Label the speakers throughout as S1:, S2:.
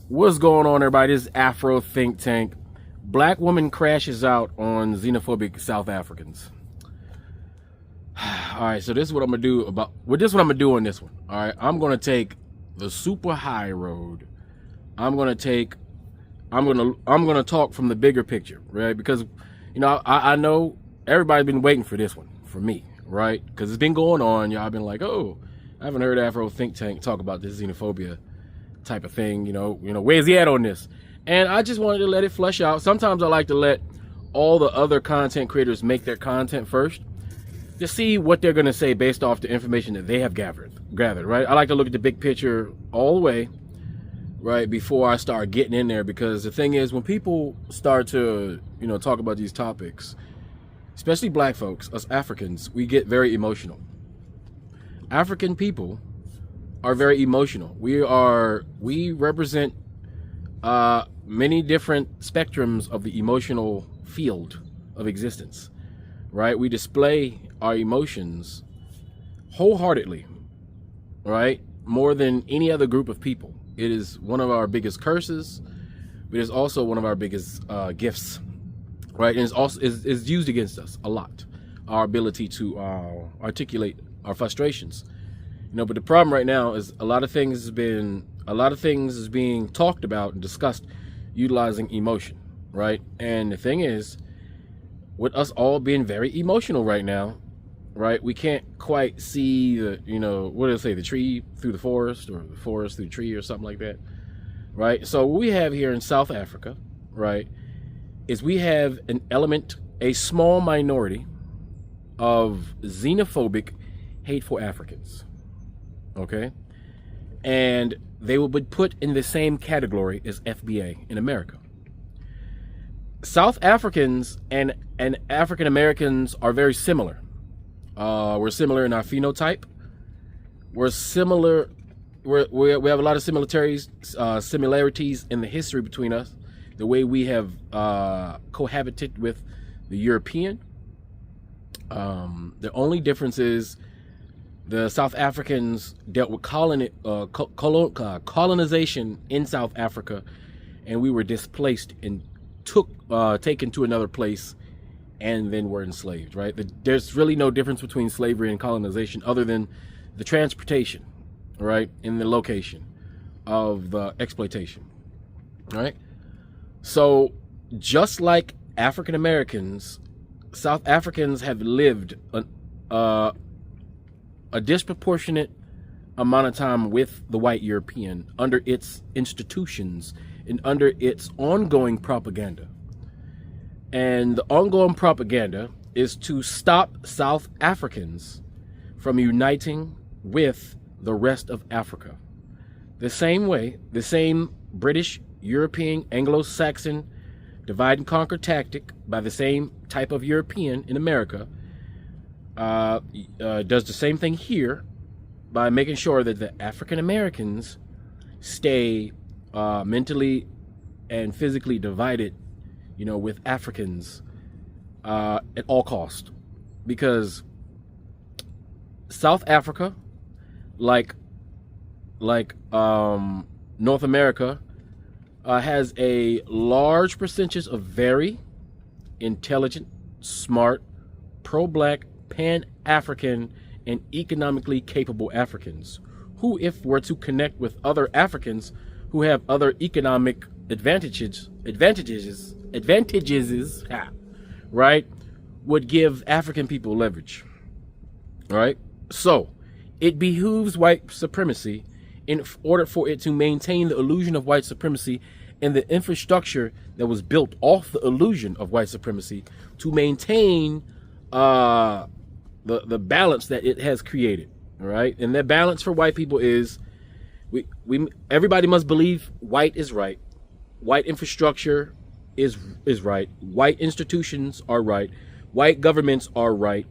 S1: What's going on, everybody? This is Afro Think Tank. Black woman crashes out on xenophobic South Africans. All right, so this is what I'm gonna do on this one. All right, I'm gonna take the super high road. I'm gonna talk from the bigger picture, right? Because I know everybody's been waiting for this one, for me, right? Because it's been going on. Y'all been like, oh, I haven't heard Afro Think Tank talk about this xenophobia type of thing. Where's he at on this? And I just wanted to let it flesh out. Sometimes I like to let all the other content creators make their content first to see what they're going to say based off the information that they have gathered, right? I like to look at the big picture all the way, right, before I start getting in there. Because the thing is, when people start to, talk about these topics, especially black folks, us Africans, we get very emotional. African people are very emotional. We represent many different spectrums of the emotional field of existence, right? We display our emotions wholeheartedly, right? More than any other group of people. It is one of our biggest curses, but it's also one of our biggest gifts, right? And it's also is used against us a lot. Our ability to articulate our frustrations. But the problem right now is a lot of things is being talked about and discussed utilizing emotion, right? And the thing is, with us all being very emotional right now, right, we can't quite see the, what do they say, the tree through the forest, or the forest through the tree, or something like that, right? So what we have here in South Africa, right, is we have a small minority of xenophobic, hateful Africans. Okay, and they will be put in the same category as FBA in America. South Africans and African Americans are very similar. We're similar in our phenotype. We're similar. We have a lot of similarities in the history between us. The way we have cohabited with the European. The only difference is the South Africans dealt with colonization in South Africa, and we were displaced and taken to another place, and then were enslaved, right? There's really no difference between slavery and colonization other than the transportation, right, and the location of the exploitation, right? So just like African Americans, South Africans have lived a disproportionate amount of time with the white European under its institutions and under its ongoing propaganda. And the ongoing propaganda is to stop South Africans from uniting with the rest of Africa. The same way, the same British, European, Anglo-Saxon divide and conquer tactic by the same type of European in America does the same thing here by making sure that the African Americans stay mentally and physically divided, with Africans at all cost. Because South Africa, like North America, has a large percentage of very intelligent, smart, pro-black, Pan-African, and economically capable Africans who, if were to connect with other Africans who have other economic advantages, right, would give African people leverage, right? So it behooves white supremacy, in order for it to maintain the illusion of white supremacy and the infrastructure that was built off the illusion of white supremacy, to maintain the balance that it has created, right? And that balance for white people is everybody must believe white is right, white infrastructure is right, white institutions are right, white governments are right,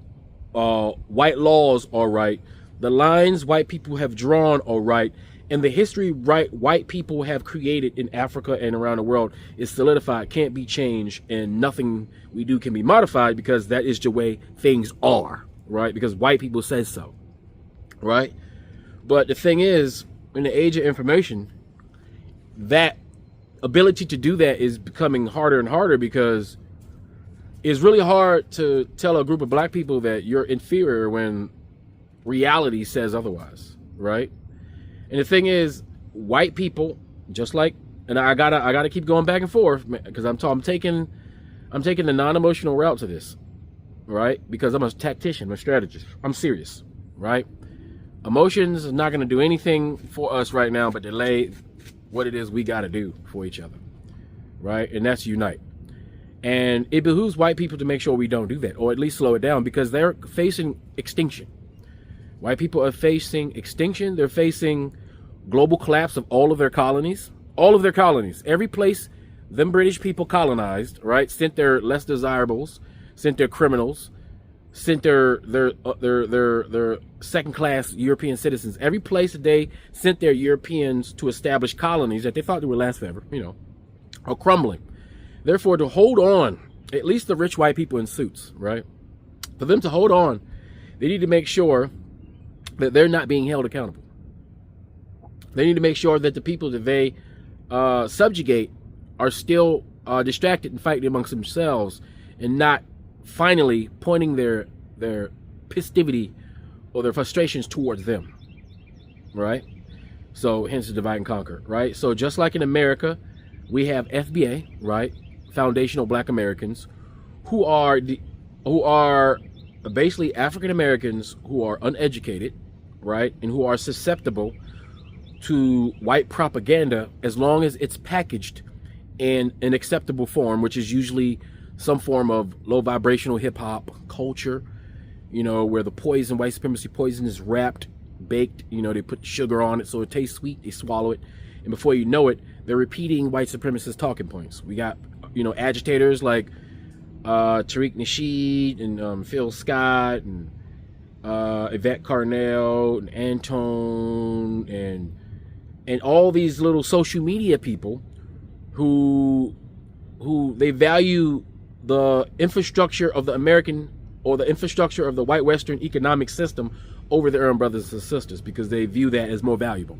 S1: white laws are right, the lines white people have drawn are right, and the history white people have created in Africa and around the world is solidified, can't be changed, and nothing we do can be modified, because that is the way things are, right? Because white people says so, right? But the thing is, in the age of information, that ability to do that is becoming harder and harder, because it's really hard to tell a group of black people that you're inferior when reality says otherwise, right? And the thing is, white people, just like, and I gotta keep going back and forth, because I'm taking the non-emotional route to this, right? Because I'm a tactician, I'm a strategist, I'm serious, right? Emotions is not going to do anything for us right now but delay what it is we got to do for each other, right? And that's unite. And it behooves white people to make sure we don't do that, or at least slow it down, because they're facing extinction. White people are facing extinction. They're facing global collapse of all of their colonies. All of their colonies. Every place them British people colonized, right, sent their less desirables, sent their criminals, sent their second-class European citizens. Every place that they sent their Europeans to establish colonies that they thought they would last forever, are crumbling. Therefore, to hold on, at least the rich white people in suits, right? For them to hold on, they need to make sure that they're not being held accountable. They need to make sure that the people that they subjugate are still distracted and fighting amongst themselves, and not finally pointing their pistivity or their frustrations towards them, right? So hence the divide and conquer, right? So just like in America, we have FBA, right? Foundational Black Americans, who are basically African Americans who are uneducated, right? And who are susceptible to white propaganda as long as it's packaged in an acceptable form, which is usually some form of low vibrational hip hop culture, where the white supremacy poison is wrapped, baked, they put sugar on it so it tastes sweet, they swallow it, and before you know it, they're repeating white supremacist talking points. We got, agitators like Tariq Nasheed and Phil Scott and Yvette Carnell and Antone and all these little social media people who they value the infrastructure of the American, or the infrastructure of the white Western economic system, over their own brothers and sisters, because they view that as more valuable,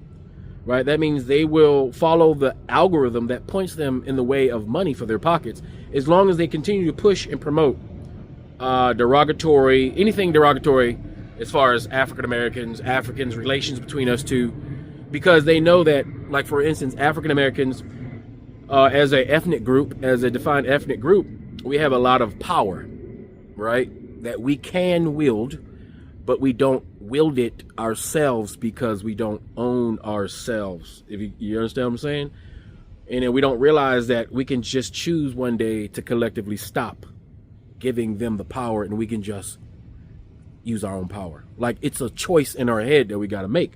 S1: right? That means they will follow the algorithm that points them in the way of money for their pockets, as long as they continue to push and promote anything derogatory as far as African Americans, relations between us two, because they know that, like, for instance, African Americans, as a defined ethnic group, we have a lot of power, right, that we can wield, but we don't wield it ourselves because we don't own ourselves. If you understand what I'm saying? And then we don't realize that we can just choose one day to collectively stop giving them the power, and we can just use our own power. Like, it's a choice in our head that we got to make,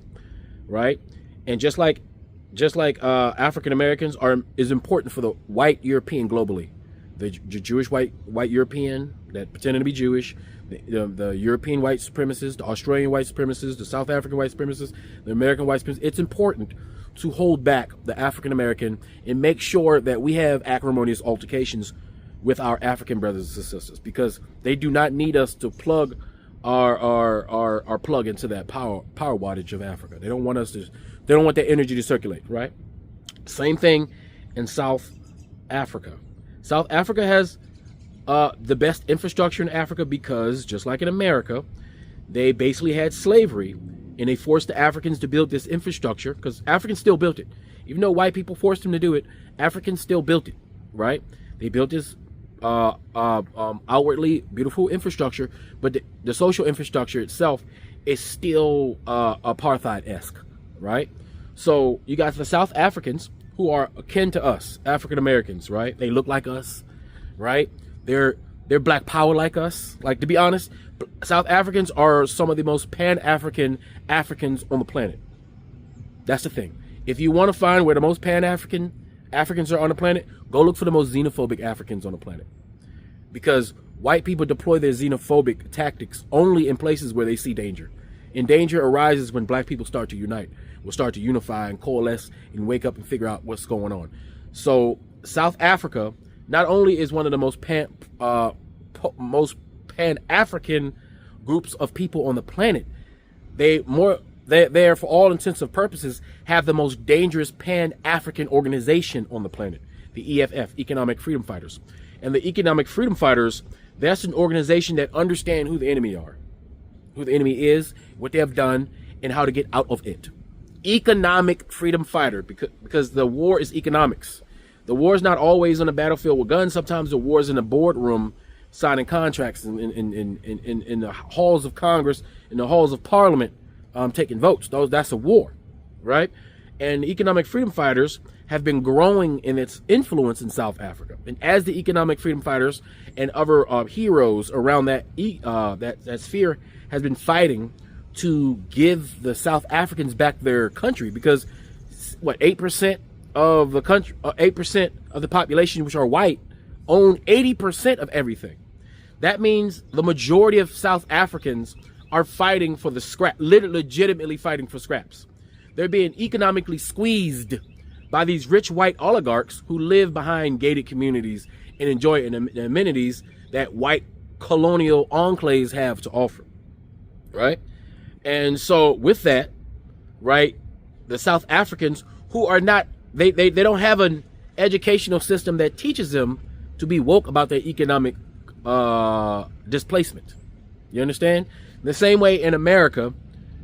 S1: right? And just like African Americans is important for the white European globally, the Jewish white European that pretended to be Jewish, the European white supremacists, the Australian white supremacists, the South African white supremacists, the American white supremacists. It's important to hold back the African American and make sure that we have acrimonious altercations with our African brothers and sisters, because they do not need us to plug our plug into that power wattage of Africa. They don't want that energy to circulate, right? Same thing in South Africa. South Africa has the best infrastructure in Africa, because just like in America, they basically had slavery, and they forced the Africans to build this infrastructure, because Africans still built it. Even though white people forced them to do it, Africans still built it, right? They built this outwardly beautiful infrastructure, but the social infrastructure itself is still apartheid-esque, right? So you got the South Africans, who are akin to us, African Americans, right? They look like us, right? They're black power like us. Like, to be honest, South Africans are some of the most Pan-African Africans on the planet. That's the thing. If you want to find where the most Pan-African Africans are on the planet, go look for the most xenophobic Africans on the planet. Because white people deploy their xenophobic tactics only in places where they see danger. And danger arises when black people start to unite, will start to unify and coalesce and wake up and figure out what's going on. So South Africa not only is one of the most Pan-African groups of people on the planet, they more They, for all intents and purposes, have the most dangerous Pan-African organization on the planet, the EFF, Economic Freedom Fighters. And the Economic Freedom Fighters, that's an organization that understand who the enemy are, who the enemy is, what they have done, and how to get out of it. Economic Freedom Fighter, because the war is economics. The war is not always on the battlefield with guns. Sometimes the war is in the boardroom, signing contracts in the halls of Congress, in the halls of Parliament, taking votes. That's a war, right? And the Economic Freedom Fighters have been growing in its influence in South Africa. And as the Economic Freedom Fighters and other heroes around that sphere has been fighting to give the South Africans back their country, because 8% of the country, 8% of the population, which are white, own 80% of everything. That means the majority of South Africans are fighting for the scrap, legitimately fighting for scraps. They're being economically squeezed by these rich white oligarchs who live behind gated communities and enjoy the amenities that white colonial enclaves have to offer, right? And so with that, right, the South Africans who are not, they don't have an educational system that teaches them to be woke about their economic displacement. You understand? The same way in America,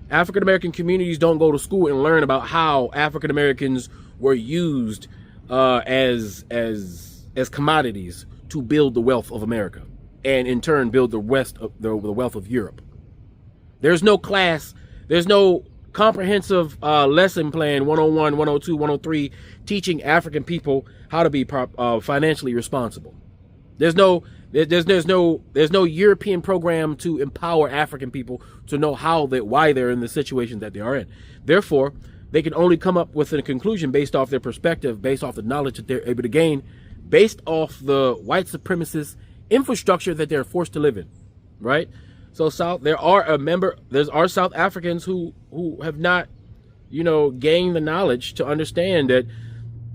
S1: African-American communities don't go to school and learn about how African-Americans were used as commodities to build the wealth of America, and in turn build the wealth of Europe. There's no class, there's no comprehensive lesson plan 101, 102, 103 teaching African people how to be financially responsible. There's no European program to empower African people to know why they're in the situation that they are in. Therefore, they can only come up with a conclusion based off their perspective, based off the knowledge that they're able to gain, based off the white supremacist infrastructure that they're forced to live in, right? So there are South Africans who have not, gained the knowledge to understand that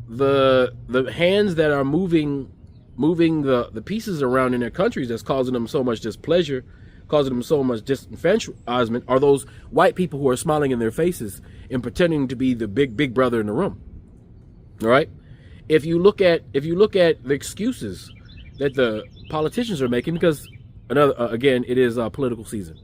S1: the hands that are moving the pieces around in their countries that's causing them so much displeasure, causing them so much disenfranchisement, are those white people who are smiling in their faces and pretending to be the big brother in the room. All right. If you look at the excuses that the politicians are making, because again, it is political season,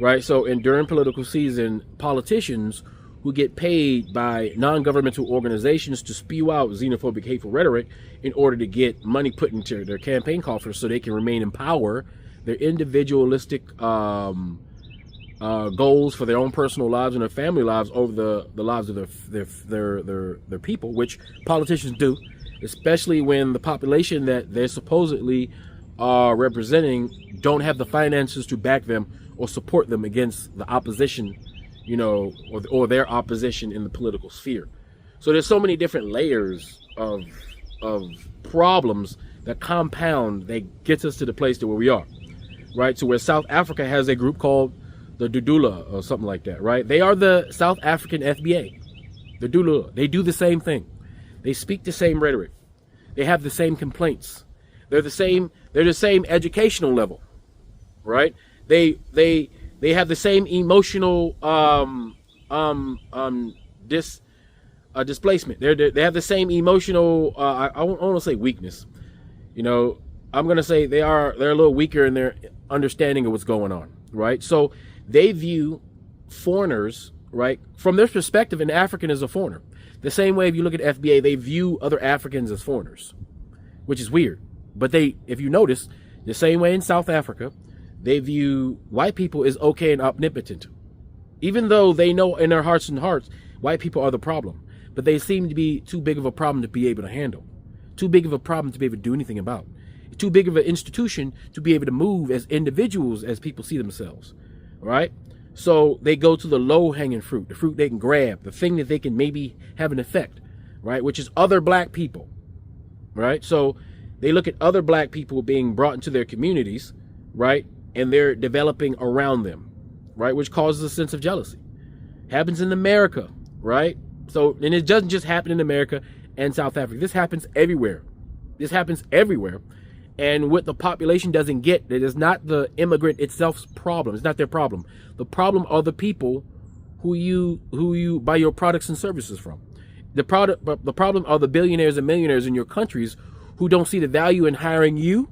S1: right? So, during political season, politicians who get paid by non-governmental organizations to spew out xenophobic, hateful rhetoric in order to get money put into their campaign coffers so they can remain in power, their individualistic goals for their own personal lives and their family lives over the lives of their people, which politicians do, especially when the population that they're supposedly representing don't have the finances to back them or support them against the opposition, or their opposition in the political sphere. So there's so many different layers of problems that compound that gets us to the place to where we are, right? So where South Africa has a group called the Dudula or something like that, right? They are the South African FBA, the Dudula. They do the same thing. They speak the same rhetoric. They have the same complaints. They're the same educational level, right? They have the same emotional displacement. They have the same emotional I won't want to say weakness. I'm going to say they're a little weaker in their understanding of what's going on, right? So they view foreigners, right, from their perspective, an African is a foreigner. The same way if you look at FBA, they view other Africans as foreigners, which is weird. But if you notice, the same way in South Africa, they view white people as okay and omnipotent. Even though they know in their hearts and hearts, white people are the problem. But they seem to be too big of a problem to be able to handle. Too big of a problem to be able to do anything about. Too big of an institution to be able to move as individuals, as people see themselves. Right? So they go to the low-hanging fruit, the fruit they can grab, the thing that they can maybe have an effect, right? Which is other black people, right? So they look at other black people being brought into their communities, right? And they're developing around them, right? Which causes a sense of jealousy. Happens in America, right? So, and it doesn't just happen in America and South Africa. This happens everywhere. This happens everywhere. And what the population doesn't get, that is not the immigrant itself's problem. It's not their problem. The problem are the people who you buy your products and services from. The problem are the billionaires and millionaires in your countries who don't see the value in hiring you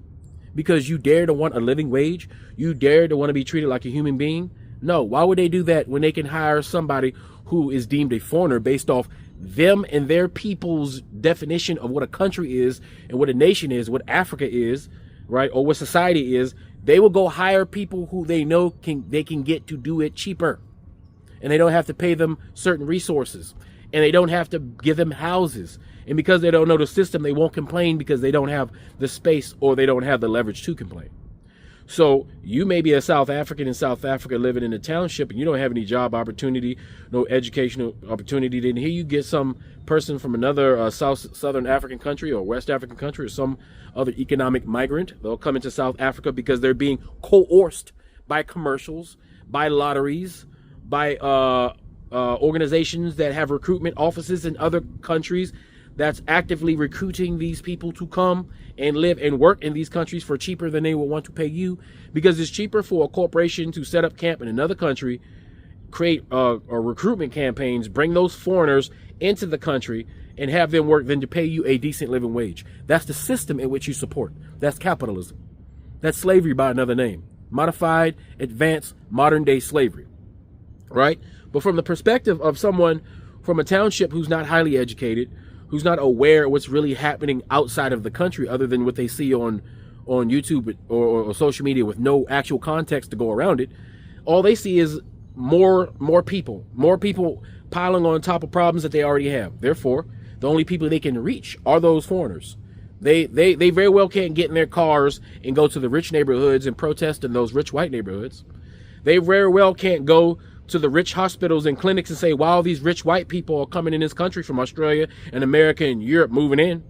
S1: because you dare to want a living wage. You dare to want to be treated like a human being. No, why would they do that when they can hire somebody who is deemed a foreigner based off them and their people's definition of what a country is and what a nation is, what Africa is, right? Or what society is. They will go hire people who they know they can get to do it cheaper. And they don't have to pay them certain resources. And they don't have to give them houses. And because they don't know the system, they won't complain because they don't have the space or they don't have the leverage to complain. So you may be a South African in South Africa living in a township and you don't have any job opportunity, no educational opportunity. Then here you get some person from another Southern African country or West African country or some other economic migrant. They'll come into South Africa because they're being coerced by commercials, by lotteries, by organizations that have recruitment offices in other countries that's actively recruiting these people to come and live and work in these countries for cheaper than they will want to pay you, because it's cheaper for a corporation to set up camp in another country, create recruitment campaigns, bring those foreigners into the country and have them work than to pay you a decent living wage. That's the system in which you support. That's capitalism. That's slavery by another name. Modified, advanced, modern day slavery. Right? But from the perspective of someone from a township who's not highly educated, who's not aware of what's really happening outside of the country other than what they see on YouTube or social media with no actual context to go around it, all they see is more people piling on top of problems that they already have. Therefore, the only people they can reach are those foreigners. They very well can't get in their cars and go to the rich neighborhoods and protest in those rich white neighborhoods. They very well can't go to the rich hospitals and clinics and say, wow, these rich white people are coming in this country from Australia and America and Europe moving in.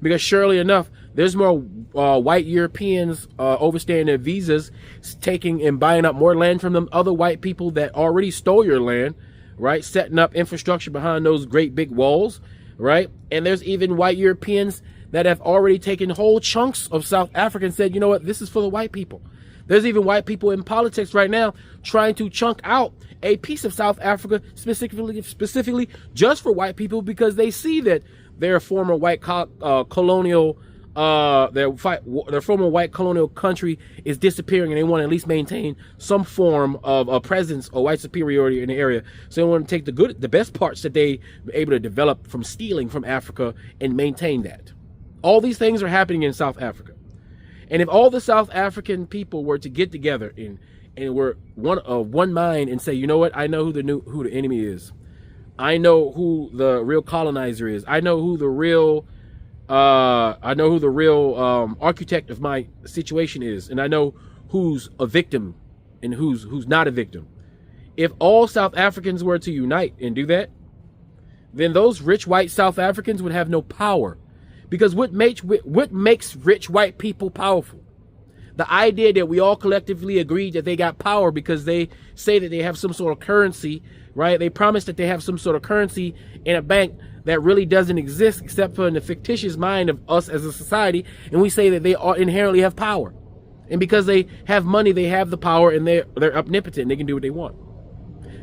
S1: Because surely enough, there's more white Europeans overstaying their visas, taking and buying up more land from them other white people that already stole your land, right? Setting up infrastructure behind those great big walls, right? And there's even white Europeans that have already taken whole chunks of South Africa and said, you know what, this is for the white people. There's even white people in politics right now trying to chunk out a piece of South Africa specifically just for white people, because they see that their former white colonial their former white colonial country is disappearing, and they want to at least maintain some form of a presence or white superiority in the area. So they want to take the best parts that they were able to develop from stealing from Africa and maintain that. All these things are happening in South Africa. And if all the South African people were to get together and were one mind and say, you know what, I know who the enemy is. I know who the real colonizer is. I know who the real architect of my situation is, and I know who's a victim and who's not a victim. If all South Africans were to unite and do that, then those rich white South Africans would have no power. Because what makes rich white people powerful? The idea that we all collectively agreed that they got power because they say that they have some sort of currency, right? They promise that they have some sort of currency in a bank that really doesn't exist except for in the fictitious mind of us as a society. And we say that they inherently have power. And because they have money, they have the power, and they're omnipotent and they can do what they want.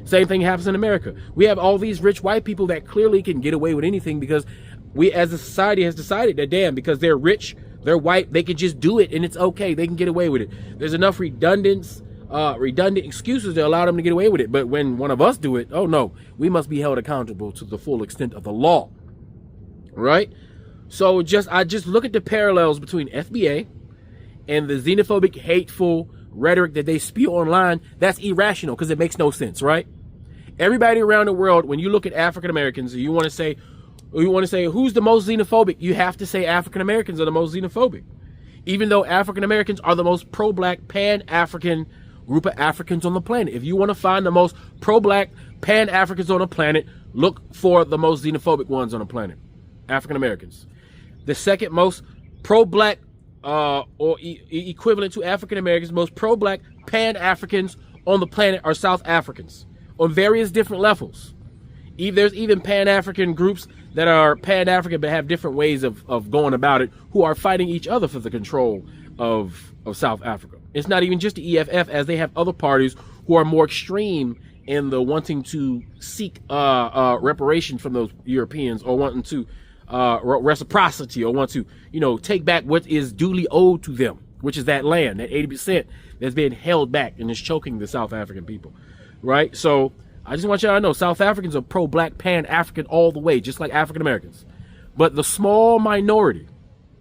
S1: Same thing happens in America. We have all these rich white people that clearly can get away with anything because we as a society has decided that, damn, because they're rich, they're white, they can just do it and it's okay. They can get away with it. There's enough redundant excuses to allow them to get away with it. But when one of us do it, oh no, we must be held accountable to the full extent of the law. Right? So I just look at the parallels between FBA and the xenophobic, hateful rhetoric that they spew online. That's irrational because it makes no sense, right? Everybody around the world, when you look at African Americans, you want to say who's the most xenophobic, you have to say African Americans are the most xenophobic. Even though African Americans are the most pro-black, pan-African group of Africans on the planet. If you want to find the most pro-black, pan-Africans on the planet, look for the most xenophobic ones on the planet. African Americans. The second most pro-black equivalent to African Americans, most pro-black pan-Africans on the planet are South Africans on various different levels. There's even pan-African groups that are pan-African but have different ways of going about it, who are fighting each other for the control of South Africa. It's not even just the EFF, as they have other parties who are more extreme and the wanting to seek reparations from those Europeans, or wanting to reciprocity, or want to, take back what is duly owed to them, which is that land, that 80% that's being held back and is choking the South African people, right? So I just want y'all to know, South Africans are pro-black, Pan-African all the way, just like African Americans. But the small minority,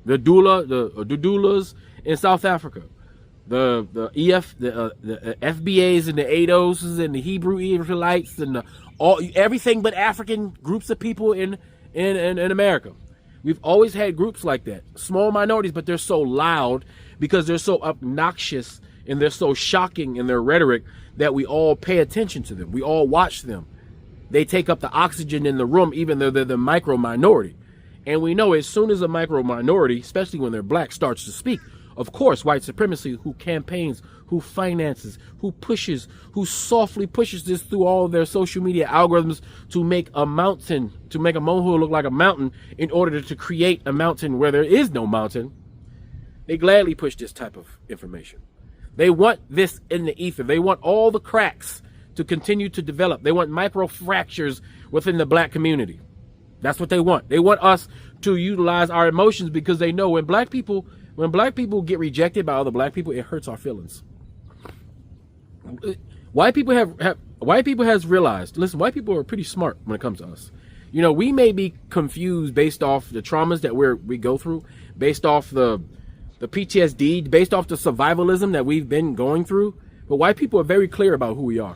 S1: the Dudulas in South Africa, the FBAs and the ADOS and the Hebrew Israelites and everything but African groups of people in America. We've always had groups like that, small minorities, but they're so loud because they're so obnoxious and they're so shocking in their rhetoric that we all pay attention to them. We all watch them. They take up the oxygen in the room, even though they're the micro minority. And we know as soon as a micro minority, especially when they're black, starts to speak, of course, white supremacy, who campaigns, who finances, who softly pushes this through all of their social media algorithms to make a mountain, to make a molehill look like a mountain in order to create a mountain where there is no mountain. They gladly push this type of information. They want this in the ether. They want all the cracks to continue to develop. They want micro fractures within the black community. That's what they want. They want us to utilize our emotions because they know when black people get rejected by other black people, it hurts our feelings. White people has realized, listen, white people are pretty smart when it comes to us. We may be confused based off the traumas that we go through, based off the PTSD, based off the survivalism that we've been going through. But white people are very clear about who we are.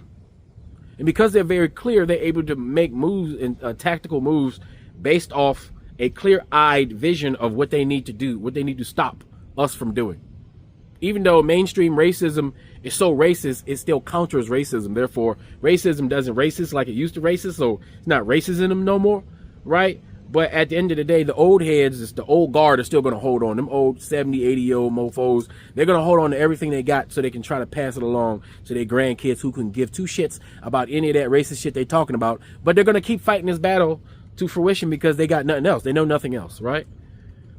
S1: And because they're very clear, they're able to make moves and tactical moves based off a clear-eyed vision of what they need to do, what they need to stop us from doing. Even though mainstream racism is so racist, it still counters racism. Therefore, racism doesn't racist like it used to racist, so it's not racism no more, right? But at the end of the day, the old heads, it's the old guard, are still going to hold on. Them old 70, 80-year-old mofos, they're going to hold on to everything they got so they can try to pass it along to their grandkids who can give two shits about any of that racist shit they're talking about. But they're going to keep fighting this battle to fruition because they got nothing else. They know nothing else, right?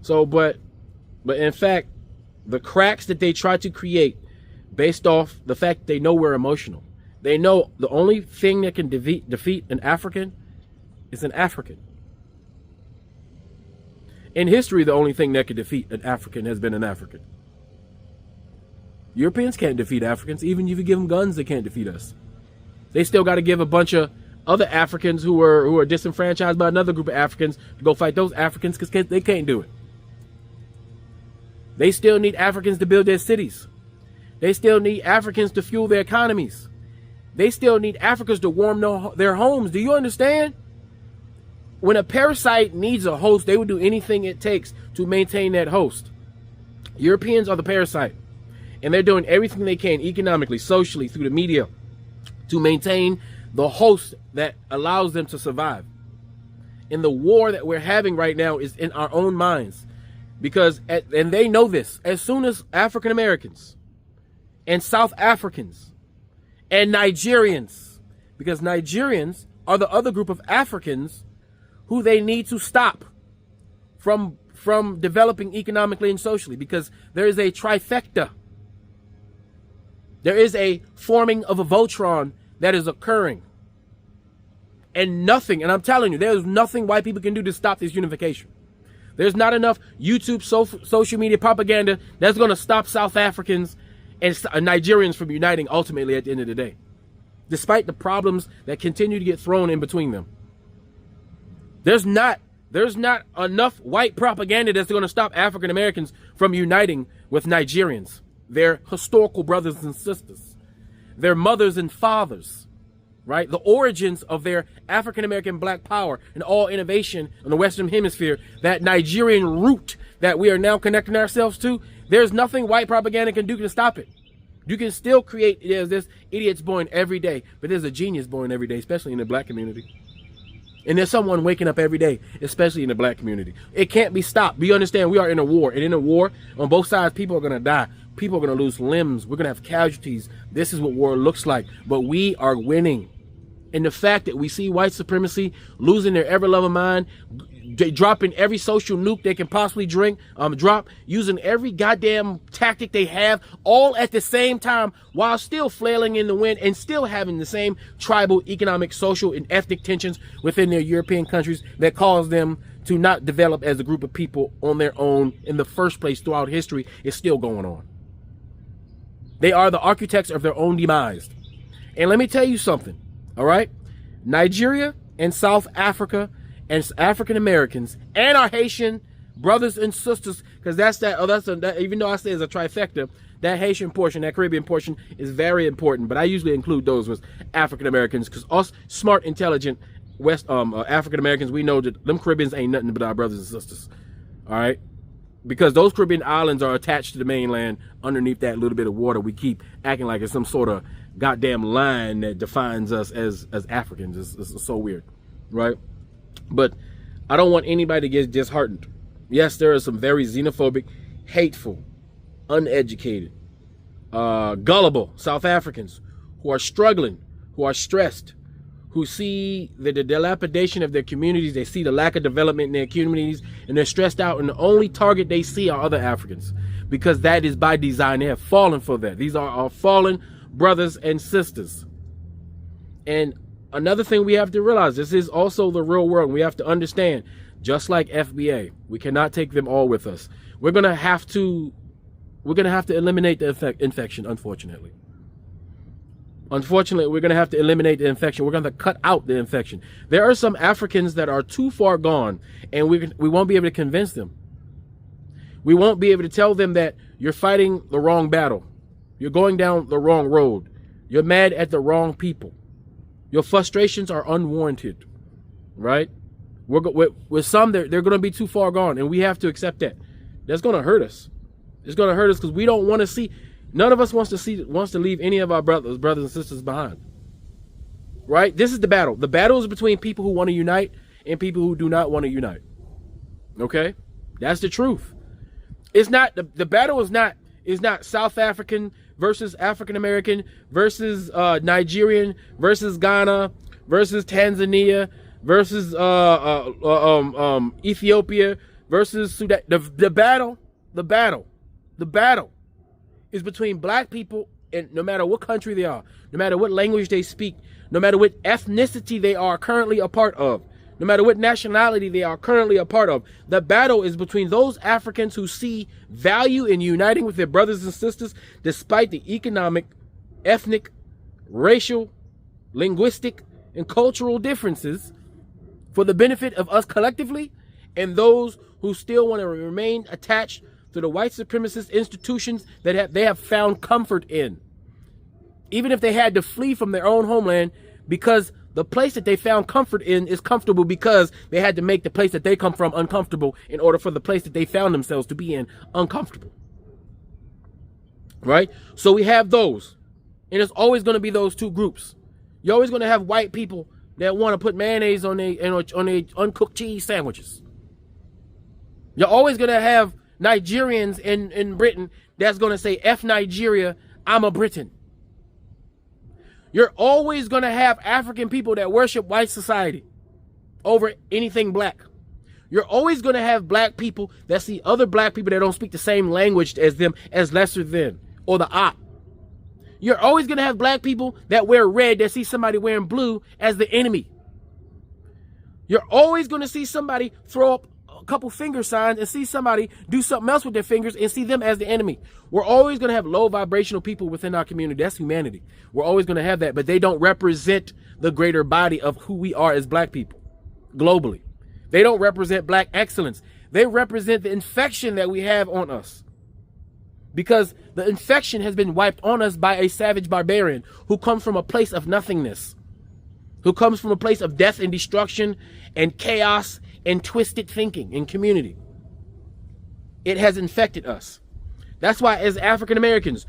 S1: So, but in fact, the cracks that they try to create based off the fact they know we're emotional. They know the only thing that can defeat an African is an African. In history, the only thing that could defeat an African has been an African. Europeans can't defeat Africans. Even if you give them guns, they can't defeat us. They still got to give a bunch of other Africans who are disenfranchised by another group of Africans to go fight those Africans because they can't do it. They still need Africans to build their cities. They still need Africans to fuel their economies. They still need Africans to warm their homes. Do you understand? When a parasite needs a host, they will do anything it takes to maintain that host. Europeans are the parasite, and they're doing everything they can economically, socially, through the media to maintain the host that allows them to survive. And the war that we're having right now is in our own minds, because and they know this. As soon as African Americans and South Africans and Nigerians, because Nigerians are the other group of Africans who they need to stop from developing economically and socially, because there is a trifecta. There is a forming of a Voltron that is occurring. And nothing, and I'm telling you, there's nothing white people can do to stop this unification. There's not enough YouTube social media propaganda that's going to stop South Africans and Nigerians from uniting ultimately at the end of the day, despite the problems that continue to get thrown in between them. There's not enough white propaganda that's going to stop African Americans from uniting with Nigerians, their historical brothers and sisters, their mothers and fathers, right? The origins of their African American black power and all innovation in the Western Hemisphere, that Nigerian root that we are now connecting ourselves to. There's nothing white propaganda can do to stop it. You can still create, there's idiots born every day, but there's a genius born every day, especially in the black community. And there's someone waking up every day, especially in the black community. It can't be stopped. We understand we are in a war. And in a war, on both sides, people are going to die. People are going to lose limbs. We're going to have casualties. This is what war looks like. But we are winning. And the fact that we see white supremacy losing their ever-loving mind, dropping every social nuke they can possibly drop, using every goddamn tactic they have, all at the same time, while still flailing in the wind and still having the same tribal, economic, social, and ethnic tensions within their European countries that cause them to not develop as a group of people on their own in the first place throughout history, is still going on. They are the architects of their own demise. And let me tell you something, all right? Nigeria and South Africa and African Americans and our Haitian brothers and sisters, because even though I say it's a trifecta, that Haitian portion, that Caribbean portion is very important, but I usually include those with African Americans, because us smart, intelligent African Americans, we know that them Caribbeans ain't nothing but our brothers and sisters, all right? Because those Caribbean islands are attached to the mainland underneath that little bit of water. We keep acting like it's some sort of goddamn line that defines us as Africans. It's so weird, right? But I don't want anybody to get disheartened. Yes, there are some very xenophobic, hateful, uneducated, gullible South Africans who are struggling, who are stressed, who see the dilapidation of their communities. They see the lack of development in their communities, and they're stressed out, and the only target they see are other Africans, because that is by design. They have fallen for that. These are our fallen brothers and sisters. And another thing we have to realize, this is also the real world. We have to understand, just like FBA, we cannot take them all with us. We're gonna have to eliminate the infection, unfortunately. Unfortunately, we're going to have to eliminate the infection. We're going to cut out the infection. There are some Africans that are too far gone, and we won't be able to convince them. We won't be able to tell them that you're fighting the wrong battle. You're going down the wrong road. You're mad at the wrong people. Your frustrations are unwarranted, right? With some, they're going to be too far gone, and we have to accept that. That's going to hurt us. It's going to hurt us because we don't want to see. None of us wants to leave any of our brothers and sisters behind. Right? This is the battle. The battle is between people who want to unite and people who do not want to unite. Okay? That's the truth. It's not the battle is not South African versus African American versus Nigerian versus Ghana versus Tanzania versus Ethiopia versus Sudan. The battle is between black people, and no matter what country they are, no matter what language they speak, no matter what ethnicity they are currently a part of, no matter what nationality they are currently a part of, the battle is between those Africans who see value in uniting with their brothers and sisters despite the economic, ethnic, racial, linguistic, and cultural differences for the benefit of us collectively, and those who still want to remain attached to the white supremacist institutions that they have found comfort in, even if they had to flee from their own homeland, because the place that they found comfort in is comfortable because they had to make the place that they come from uncomfortable in order for the place that they found themselves to be in uncomfortable. Right? So we have those, and it's always going to be those two groups. You're always going to have white people that want to put mayonnaise on their uncooked cheese sandwiches. You're always going to have Nigerians in Britain that's going to say, F Nigeria, I'm a Briton. You're always going to have African people that worship white society over anything black. You're always going to have black people that see other black people that don't speak the same language as them as lesser than, or the op. You're always going to have black people that wear red that see somebody wearing blue as the enemy. You're always going to see somebody throw up a couple finger signs and see somebody do something else with their fingers and see them as the enemy. We're always going to have low vibrational people within our community. That's humanity. We're always going to have that, but they don't represent the greater body of who we are as black people globally. They don't represent black excellence. They represent the infection that we have on us, because the infection has been wiped on us by a savage barbarian who comes from a place of nothingness, who comes from a place of death and destruction and chaos and twisted thinking in community. It has infected us. That's why, as African Americans,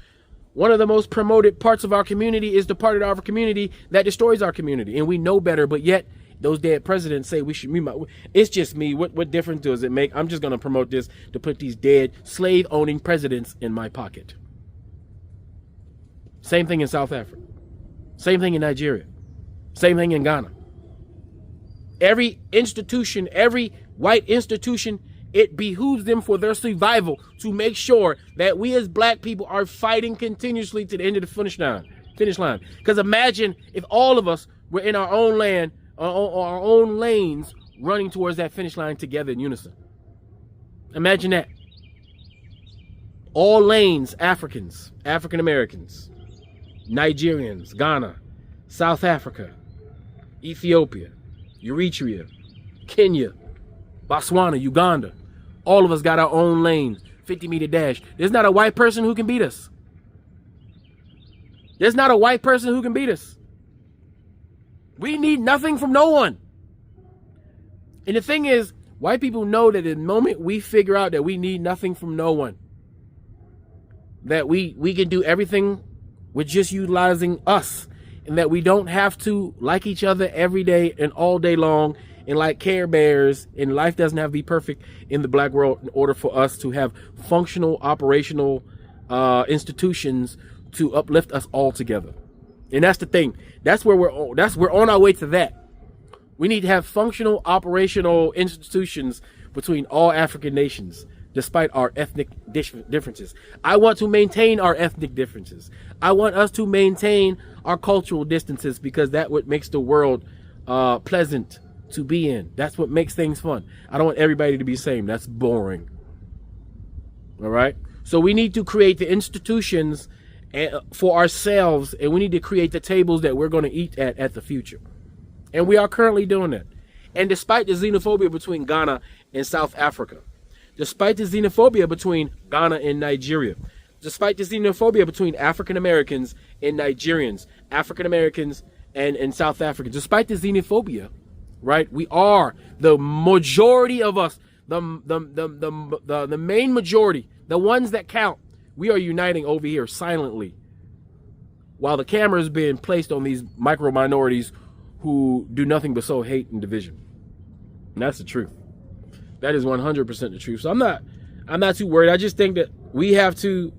S1: one of the most promoted parts of our community is the part of our community that destroys our community. And we know better, but yet those dead presidents say we should. It's just me. What difference does it make? I'm just going to promote this to put these dead slave-owning presidents in my pocket. Same thing in South Africa. Same thing in Nigeria. Same thing in Ghana. Every institution, every white institution, it behooves them for their survival to make sure that we as black people are fighting continuously to the end of the finish line. Because imagine if all of us were in our own land, our own lanes, running towards that finish line together in unison. Imagine that. All lanes, Africans, African Americans, Nigerians, Ghana, South Africa, Ethiopia, Eritrea, Kenya, Botswana, Uganda. All of us got our own lanes, 50-meter dash. There's not a white person who can beat us. There's not a white person who can beat us. We need nothing from no one. And the thing is, white people know that the moment we figure out that we need nothing from no one, that we can do everything with just utilizing us, and that we don't have to like each other every day and all day long and like Care Bears, and life doesn't have to be perfect in the black world in order for us to have functional, operational institutions to uplift us all together. And that's the thing. That's where we're on our way to that. We need to have functional, operational institutions between all African nations, despite our ethnic differences. I want to maintain our ethnic differences. I want us to maintain our cultural distances, because that's what makes the world pleasant to be in. That's what makes things fun. I don't want everybody to be the same. That's boring. All right? So we need to create the institutions for ourselves, and we need to create the tables that we're going to eat at the future. And we are currently doing that. And despite the xenophobia between Ghana and South Africa, despite the xenophobia between Ghana and Nigeria, despite the xenophobia between African Americans and Nigerians, African Americans and South Africans, despite the xenophobia, right? We are the majority of us, the main majority, the ones that count. We are uniting over here silently, while the camera is being placed on these micro minorities who do nothing but sow hate and division. And that's the truth. That is 100% the truth. So I'm not too worried. I just think that we have to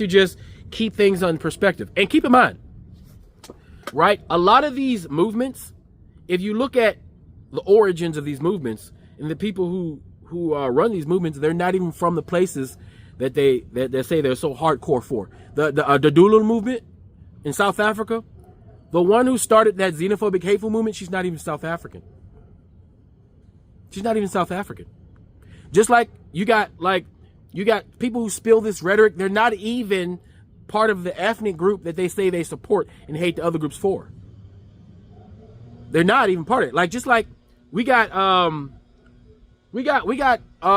S1: just keep things on perspective. And keep in mind, right? A lot of these movements, if you look at the origins of these movements and the people who run these movements, they're not even from the places that they say they're so hardcore for. The Dudula movement in South Africa, the one who started that xenophobic, hateful movement, she's not even South African. She's not even South African. Just like you got people who spill this rhetoric, they're not even part of the ethnic group that they say they support and hate the other groups for. They're not even part of it. Like, just like we got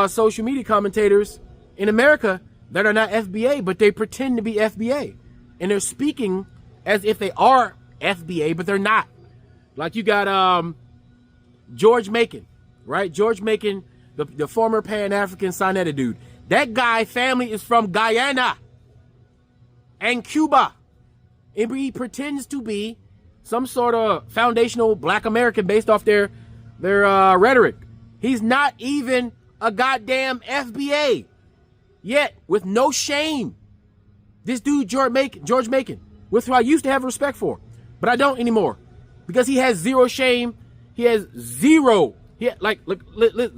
S1: social media commentators in America that are not FBA, but they pretend to be FBA, and they're speaking as if they are FBA, but they're not. Like, you got George Macon, right? George Macon, the former Pan-African Sonetta dude. That guy family is from Guyana and Cuba, and he pretends to be some sort of foundational black American based off their rhetoric. He's not even a goddamn FBA yet, with no shame. This dude, George Macon, with who I used to have respect for, but I don't anymore, because he has zero shame. He has zero.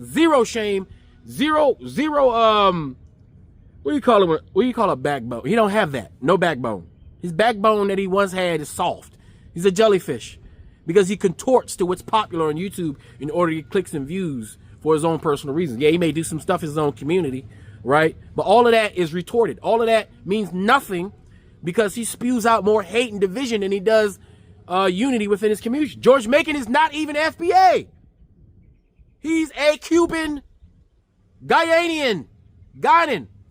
S1: Zero shame. Zero. What do you call it? What do you call a backbone? He don't have that. No backbone. His backbone that he once had is soft. He's a jellyfish, because he contorts to what's popular on YouTube in order to get clicks and views for his own personal reasons. Yeah, he may do some stuff in his own community, right? But all of that is retorted. All of that means nothing, because he spews out more hate and division than he does unity within his community. George Macon is not even FBA. He's a Cuban, Ghanaian,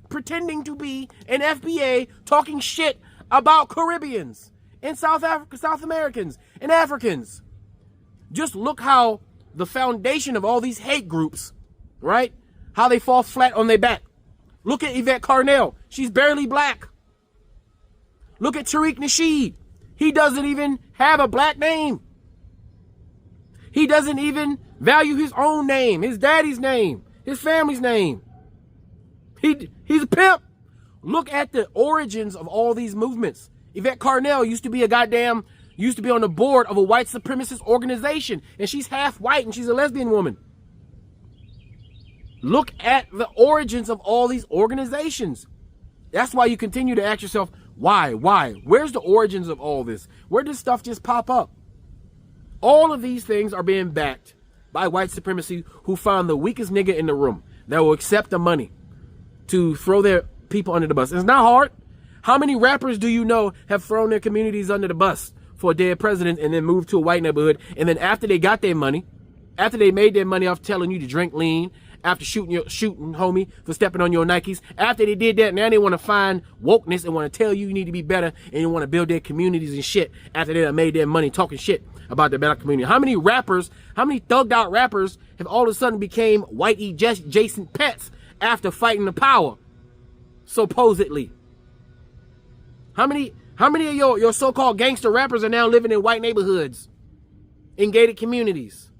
S1: pretending to be an FBA, talking shit about Caribbeans and South Americans and Africans. Just look how the foundation of all these hate groups, right? How they fall flat on their back. Look at Yvette Carnell. She's barely black. Look at Tariq Nasheed. He doesn't even have a black name. He doesn't even value his own name, his daddy's name, his family's name. He's a pimp. Look at the origins of all these movements. Yvette Carnell used to be on the board of a white supremacist organization, and she's half white and she's a lesbian woman. Look at the origins of all these organizations. That's why you continue to ask yourself, why? Where's the origins of all this? Where does stuff just pop up? All of these things are being backed by white supremacy, who found the weakest nigga in the room that will accept the money to throw their people under the bus. It's not hard. How many rappers do you know have thrown their communities under the bus for a dead president and then moved to a white neighborhood? And then after they got their money, after they made their money off telling you to drink lean, after shooting homie for stepping on your Nikes, after they did that, now they want to find wokeness and want to tell you need to be better, and you want to build their communities and shit after they done made their money talking shit about the black community. How many rappers, how many thugged out rappers have all of a sudden became white adjacent pets after fighting the power? Supposedly. How many of your so-called gangster rappers are now living in white neighborhoods, in gated communities,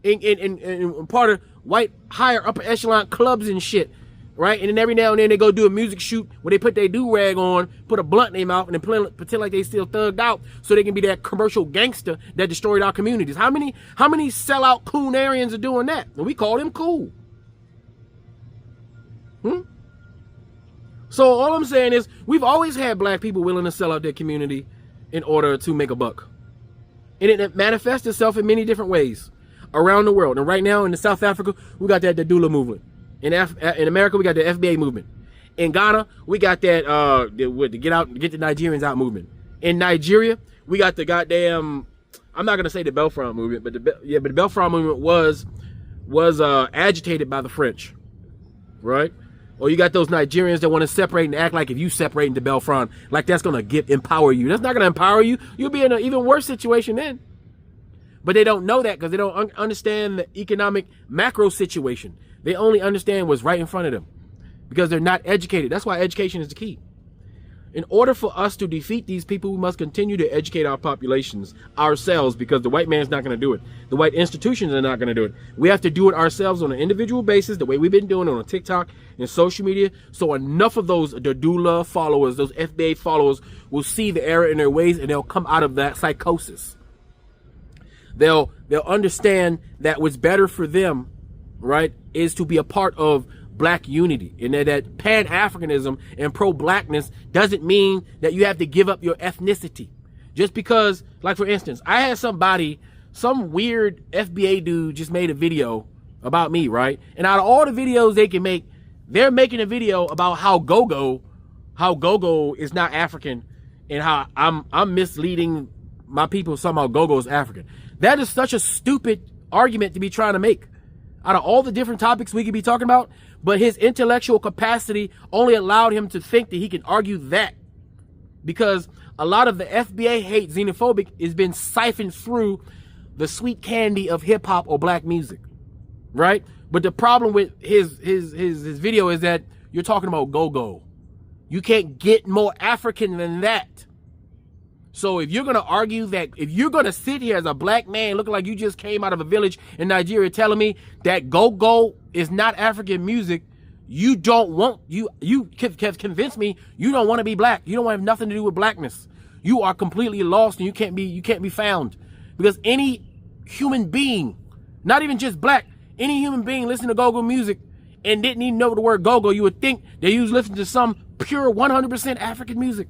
S1: in part of white higher upper echelon clubs and shit, right? And then every now and then they go do a music shoot where they put their do-rag on, put a blunt in their mouth, and then pretend like they still thugged out so they can be that commercial gangster that destroyed our communities. How many sellout coonarians are doing that? And we call them cool. So all I'm saying is we've always had black people willing to sell out their community in order to make a buck. And it manifests itself in many different ways around the world. And right now in South Africa, we got that Dula movement. In America, we got the FBA movement. In Ghana, we got that get the Nigerians out movement. In Nigeria, we got the goddamn, I'm not gonna say the Belfront movement, but the Belfront movement was agitated by the French, right? Or you got those Nigerians that want to separate and act like if you separate into Belfront, like that's gonna empower you. That's not gonna empower you. You'll be in an even worse situation then. But they don't know that because they don't understand the economic macro situation. They only understand what's right in front of them because they're not educated. That's why education is the key. In order for us to defeat these people, we must continue to educate our populations ourselves, because the white man's not going to do it. The white institutions are not going to do it. We have to do it ourselves on an individual basis, the way we've been doing it on TikTok and social media. So enough of those Dula followers, those FBA followers, will see the error in their ways and they'll come out of that psychosis. They'll understand that what's better for them, right, is to be a part of black unity, and that Pan-Africanism and pro-blackness doesn't mean that you have to give up your ethnicity. Just because, like for instance, I had some weird FBA dude just made a video about me, right? And out of all the videos they can make, they're making a video about how go-go is not African, and how I'm misleading my people somehow go-go is African. That is such a stupid argument to be trying to make. Out of all the different topics we could be talking about, but his intellectual capacity only allowed him to think that he can argue that. Because a lot of the FBA hate, xenophobic, has been siphoned through the sweet candy of hip hop or black music, right? But the problem with his video is that you're talking about go-go. You can't get more African than that. So if you're going to argue that, if you're going to sit here as a black man looking like you just came out of a village in Nigeria telling me that go-go is not African music, you have convinced me you don't want to be black. You don't want to have nothing to do with blackness. You are completely lost and you can't be found. Because any human being, not even just black, any human being listening to go-go music and didn't even know the word go-go, you would think that he was listening to some pure 100% African music.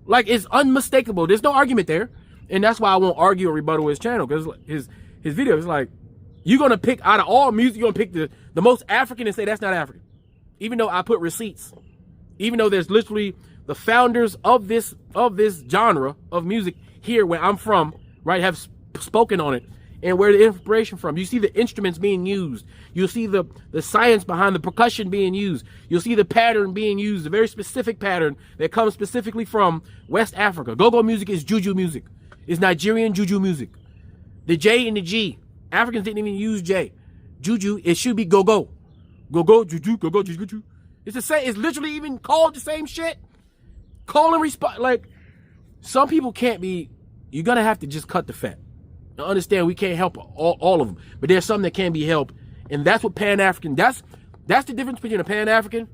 S1: Like, it's unmistakable. There's no argument there. And that's why I won't argue or rebuttal his channel, because his video is like, you're going to pick out of all music, you're going to pick the most African and say that's not African. Even though I put receipts. Even though there's literally the founders of this genre of music here where I'm from, right, have spoken on it. And where the inspiration from. You see the instruments being used. You'll see the science behind the percussion being used. You'll see the pattern being used, a very specific pattern that comes specifically from West Africa. Go-go music is juju music. It's Nigerian juju music. The J and the G. Africans didn't even use J. Juju, it should be go-go. Go-go, juju, go-go, juju. It's the same. It's literally even called the same shit. Call and respond. Like, some people can't be, you're going to have to just cut the fat. Now understand, we can't help all of them, but there's some that can be helped, and that's what Pan-African, that's the difference between a Pan-African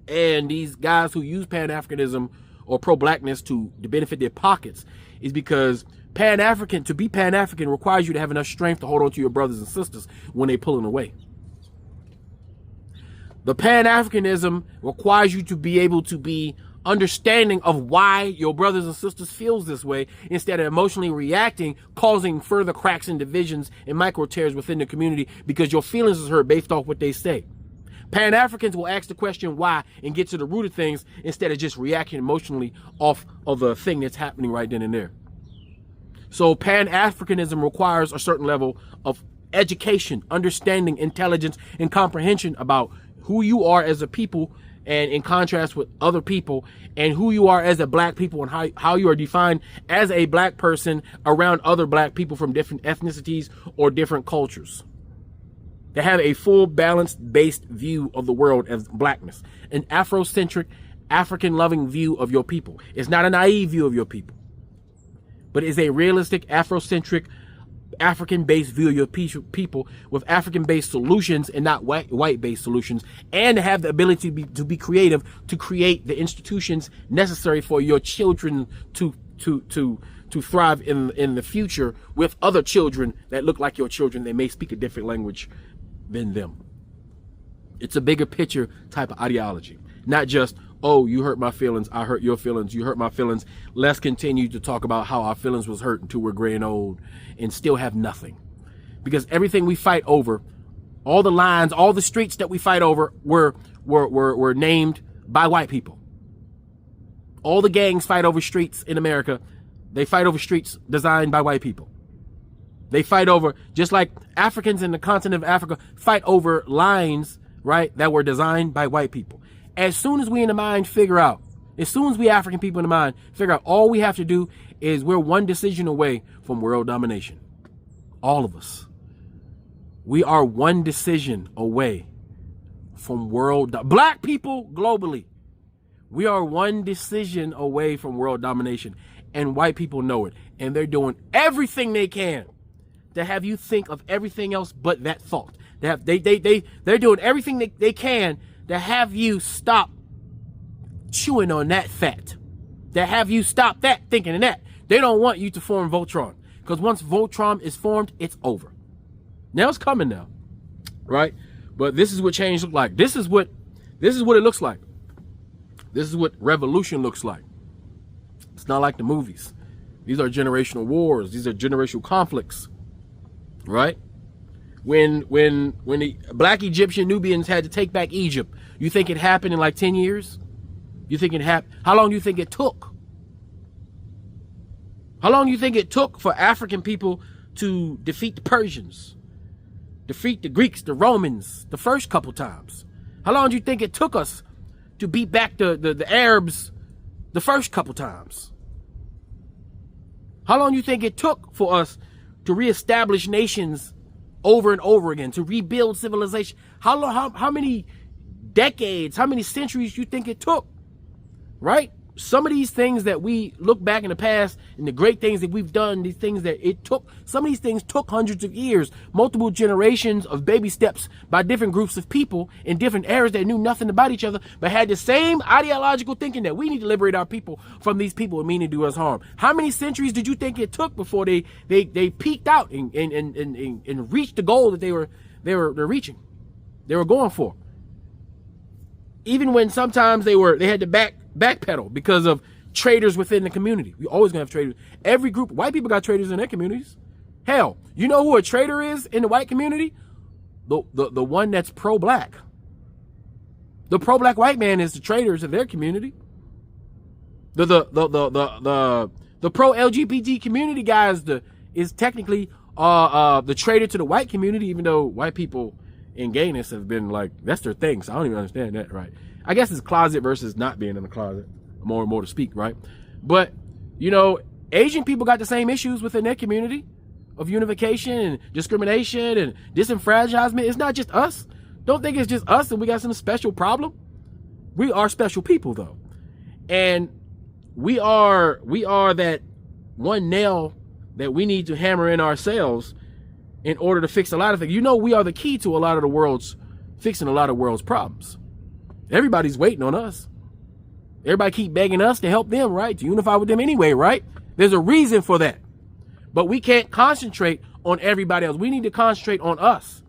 S1: and these guys who use Pan-Africanism or pro-blackness to benefit their pockets, is because to be Pan-African requires you to have enough strength to hold on to your brothers and sisters when they're pulling away. The Pan-Africanism requires you to be able to be understanding of why your brothers and sisters feels this way, instead of emotionally reacting, causing further cracks and divisions and micro tears within the community because your feelings is hurt based off what they say. Pan-Africans will ask the question why and get to the root of things instead of just reacting emotionally off of the thing that's happening right then and there. So Pan-Africanism requires a certain level of education, understanding, intelligence, and comprehension about who you are as a people, and in contrast with other people, and who you are as a black people, and how you are defined as a black person around other black people from different ethnicities or different cultures. They have a full balanced based view of the world as blackness, an Afrocentric, African loving view of your people. It's not a naive view of your people, but it's a realistic Afrocentric, African-based view of your people with African-based solutions and not white-based solutions, and to have the ability to be creative, to create the institutions necessary for your children to thrive in the future with other children that look like your children. They may speak a different language than them. It's a bigger picture type of ideology, not just, oh, you hurt my feelings, I hurt your feelings, you hurt my feelings. Let's continue to talk about how our feelings was hurt until we're gray and old and still have nothing. Because everything we fight over, all the lines, all the streets that we fight over were named by white people. All the gangs fight over streets in America. They fight over streets designed by white people. They fight over, just like Africans in the continent of Africa fight over lines, right, that were designed by white people. As soon as we in the mind figure out, as soon as we African people in the mind figure out, all we have to do is we're one decision away from world domination. All of us. We are one decision away from black people globally. We are one decision away from world domination, and white people know it. And they're doing everything they can to have you think of everything else but that thought. They're doing everything they can to have you stop chewing on that fat, to have you stop that thinking of that. They don't want you to form Voltron, because once Voltron is formed, it's over. Now it's coming now, right? But this is what change looks like. This is what it looks like. This is what revolution looks like. It's not like the movies. These are generational wars. These are generational conflicts, right? When the black Egyptian Nubians had to take back Egypt, you think it happened in like 10 years? You think it happened? How long do you think it took? How long do you think it took for African people to defeat the Persians, defeat the Greeks, the Romans, the first couple times? How long do you think it took us to beat back the Arabs the first couple times? How long do you think it took for us to reestablish nations over and over again, to rebuild civilization? How many decades, how many centuries do you think it took? Right? Some of these things that we look back in the past and the great things that we've done, these things that it took, some of these things took hundreds of years, multiple generations of baby steps by different groups of people in different eras that knew nothing about each other, but had the same ideological thinking that we need to liberate our people from these people who mean to do us harm. How many centuries did you think it took before they peaked out and reached the goal that they're reaching, they were going for? Even when sometimes they had to backpedal because of traitors within the community. We always gonna have traitors. Every group, white people got traitors in their communities. Hell, you know who a traitor is in the white community? The one that's pro-black. The pro-black white man is the traitors of their community. The pro-LGBT community guy is technically the traitor to the white community, even though white people in gayness have been like, that's their thing, so I don't even understand that, right? I guess it's closet versus not being in the closet, more and more to speak, right? But, you know, Asian people got the same issues within their community of unification and discrimination and disenfranchisement. It's not just us. Don't think it's just us and we got some special problem. We are special people, though. And we are that one nail that we need to hammer in ourselves in order to fix a lot of things. You know, we are the key to fixing a lot of world's problems. Everybody's waiting on us. Everybody keep begging us to help them, right? To unify with them anyway, right? There's a reason for that. But we can't concentrate on everybody else. We need to concentrate on us.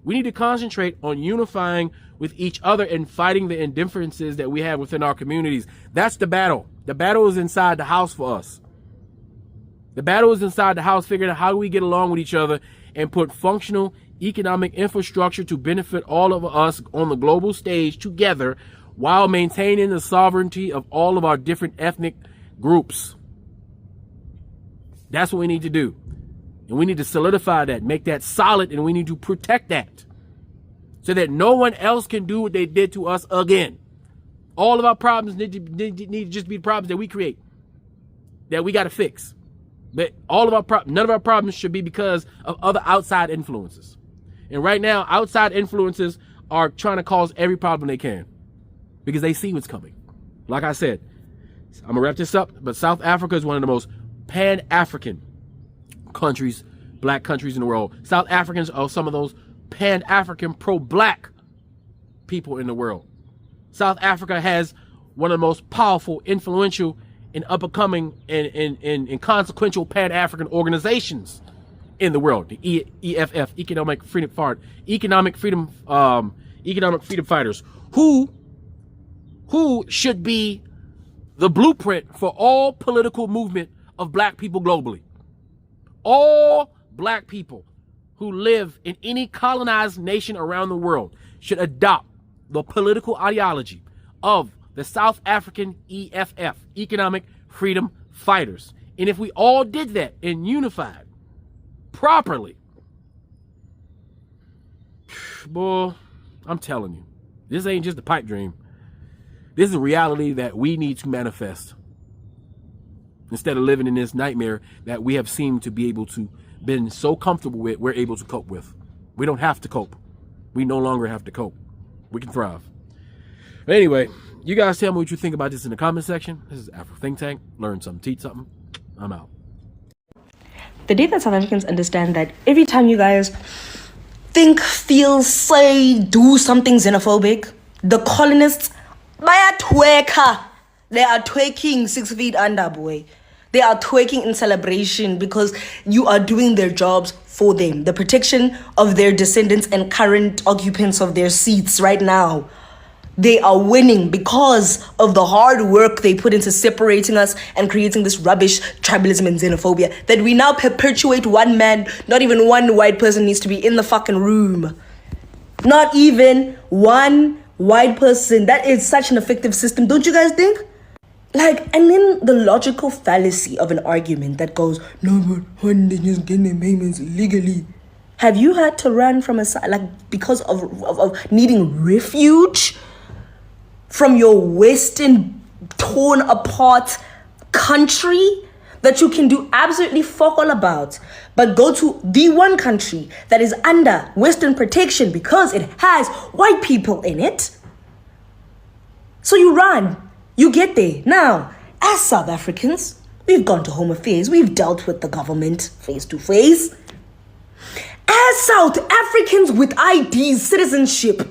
S1: We need to concentrate on unifying with each other and fighting the indifferences that we have within our communities. That's the battle. The battle is inside the house for us. The battle is inside the house, figuring out how do we get along with each other and put functional economic infrastructure to benefit all of us on the global stage together while maintaining the sovereignty of all of our different ethnic groups. That's what we need to do. And we need to solidify that, make that solid, and we need to protect that so that no one else can do what they did to us again. All of our problems need to just be problems that we create, that we got to fix. But none of our problems should be because of other outside influences. And right now, outside influences are trying to cause every problem they can because they see what's coming. Like I said, I'm going to wrap this up, but South Africa is one of the most Pan-African countries, black countries in the world. South Africans are some of those Pan-African pro-black people in the world. South Africa has one of the most powerful, influential, and up-and-coming and consequential Pan-African organizations in the world. The EFF, Economic Freedom Fighters, who should be the blueprint for all political movement of black people globally. All black people who live in any colonized nation around the world should adopt the political ideology of the South African EFF, Economic Freedom Fighters. And if we all did that and unified properly, boy, I'm telling you, this ain't just a pipe dream. This is a reality that we need to manifest instead of living in this nightmare that we have seemed to be able to been so comfortable with, we're able to cope with. We don't have to cope. We no longer have to cope. We can thrive. But anyway, you guys tell me what you think about this in the comment section. This is Afro Think Tank. Learn something, teach something. I'm out.
S2: The day that South Africans understand that every time you guys think, feel, say, do something xenophobic, the colonists, they are twerking 6 feet under, boy. They are twerking in celebration because you are doing their jobs for them. The protection of their descendants and current occupants of their seats right now. They are winning because of the hard work they put into separating us and creating this rubbish tribalism and xenophobia that we now perpetuate. One man, not even one white person needs to be in the fucking room. Not even one white person. That is such an effective system, don't you guys think? Like, and then the logical fallacy of an argument that goes, no, but when they just get their payments legally. Have you had to run from a side, like, because of needing refuge from your Western torn apart country that you can do absolutely fuck all about, but go to the one country that is under Western protection because it has white people in it? So you run. You get there. Now, as South Africans, we've gone to Home Affairs. We've dealt with the government face to face. As South Africans with IDs, citizenship,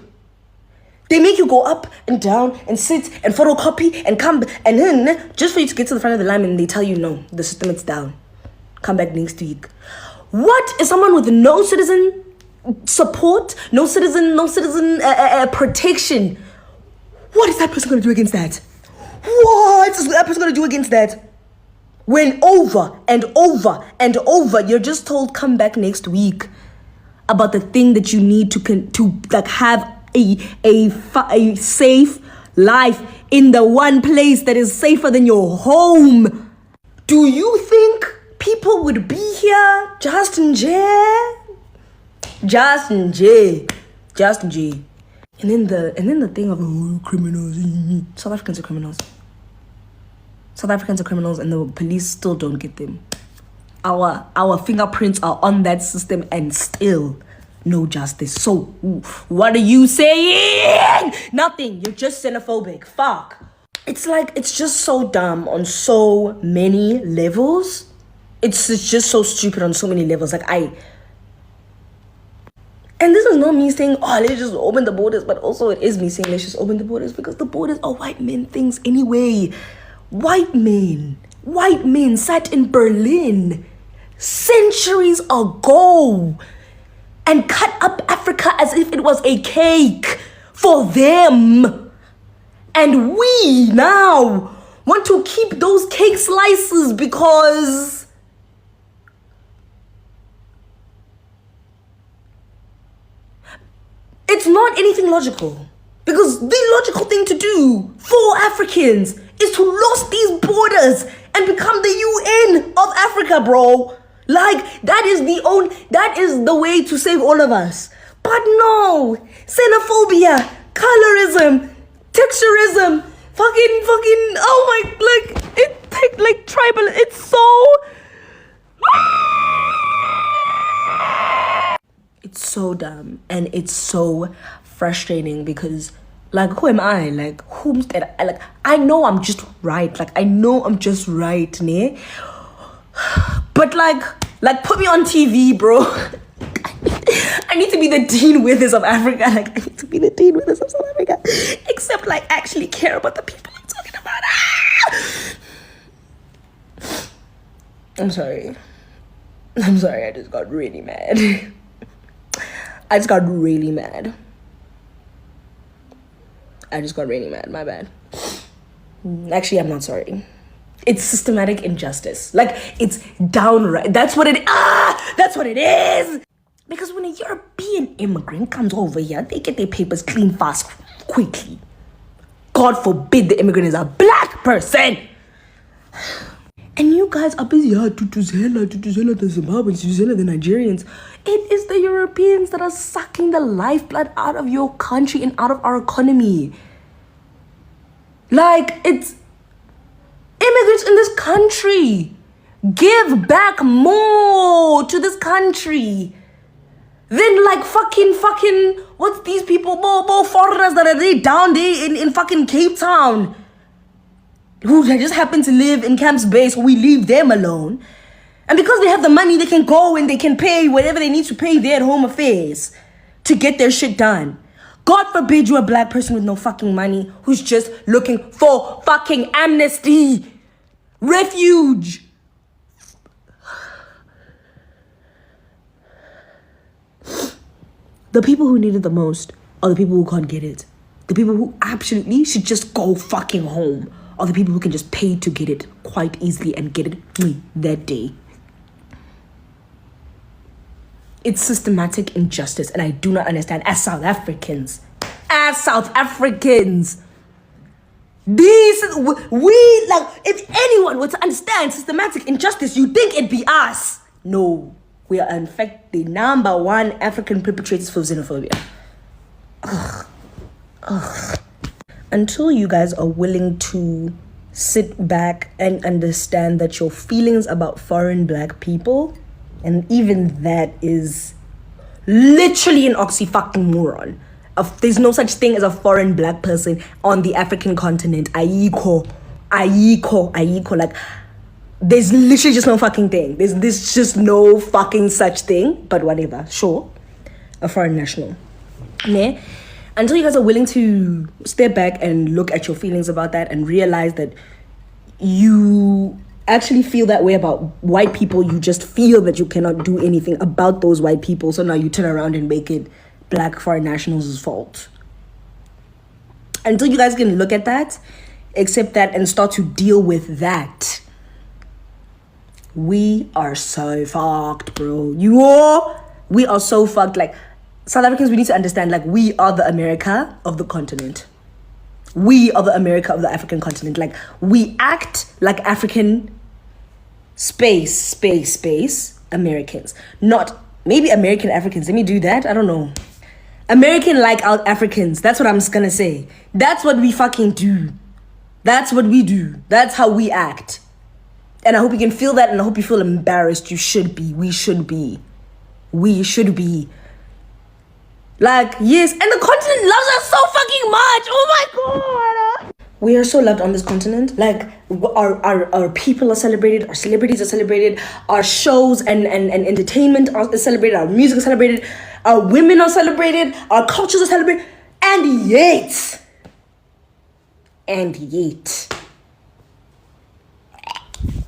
S2: they make you go up and down and sit and photocopy and come, and then just for you to get to the front of the line and they tell you, no, the system is down. Come back next week. What is someone with no citizen support, no citizen protection? What is that person going to do against that? What is that person going to do against that? When over and over and over, you're just told, come back next week about the thing that you need to like have a safe life in the one place that is safer than your home. Do you think people would be here just in jail? Just in jail. And then the thing of criminals. South Africans are criminals. South Africans are criminals, and the police still don't get them. Our fingerprints are on that system, and still no justice. So what are you saying? Nothing. You're just xenophobic. Fuck. It's like, it's just so dumb on so many levels. It's just so stupid on so many levels. And this is not me saying, oh, let's just open the borders, but also it is me saying, let's just open the borders because the borders are white men things anyway. White men sat in Berlin centuries ago and cut up Africa as if it was a cake for them. And we now want to keep those cake slices because it's not anything logical. Because the logical thing to do for Africans is to lose these borders and become the UN of Africa, bro. Like, that is the way to save all of us. But no, xenophobia, colorism, texturism, oh my, like tribal, it's so dumb and it's so frustrating because, like, who am I? Like, whom's that? Like, I know I'm just right. Like, I know I'm just right, ne? But like put me on TV, bro. I need to be the Dean Withers of Africa. Like, I need to be the Dean Withers of South Africa. Except, like, actually care about the people I'm talking about. I'm sorry, I just got really mad. I just got really mad, my bad. Actually, I'm not sorry. It's systematic injustice. Like, it's downright. That's what it is. Because when a European immigrant comes over here, they get their papers clean fast, quickly. God forbid the immigrant is a black person. And you guys are busy, Tutuzela, the Zimbabweans, Tutuzela, the Nigerians. It is the Europeans that are sucking the lifeblood out of your country and out of our economy. Like, it's immigrants in this country. Give back more to this country. Then, like, fucking, what's these people, more foreigners that are there down there in fucking Cape Town, who just happen to live in Camps Bay, so we leave them alone. And because they have the money, they can go and they can pay whatever they need to pay there at Home Affairs to get their shit done. God forbid you're a black person with no fucking money who's just looking for fucking amnesty, refuge. The people who need it the most are the people who can't get it. The people who absolutely should just go fucking home are the people who can just pay to get it quite easily and get it that day. It's systematic injustice, and I do not understand. As South Africans, these, we, like, if anyone were to understand systematic injustice, you'd think it'd be us. No, we are in fact the number one African perpetrators for xenophobia. Ugh. Until you guys are willing to sit back and understand that your feelings about foreign black people, and even that is literally an oxymoron. There's no such thing as a foreign black person on the African continent. Ayiko. Like, there's literally just no fucking thing. There's just no fucking such thing. But whatever, sure. A foreign national. Ne? Until you guys are willing to step back and look at your feelings about that and realize that you actually feel that way about white people, you just feel that you cannot do anything about those white people, so now you turn around and make it black foreign nationals' fault. Until you guys can look at that, accept that, and start to deal with that, we are so fucked, bro. We are so fucked. Like, South Africans, we need to understand, like, we are the America of the continent. We are the America of the African continent. Like, we act like African space Americans. Not, maybe American Africans. Let me do that. I don't know. American like out Africans. That's what I'm just gonna say. That's what we fucking do. That's what we do. That's how we act. And I hope you can feel that, and I hope you feel embarrassed. You should be. We should be. We should be. Like, yes, and the continent loves us so fucking much. Oh my god. We are so loved on this continent. Like, our people are celebrated, our celebrities are celebrated, our shows and entertainment are celebrated, our music is celebrated, our women are celebrated, our cultures are celebrated, and yet,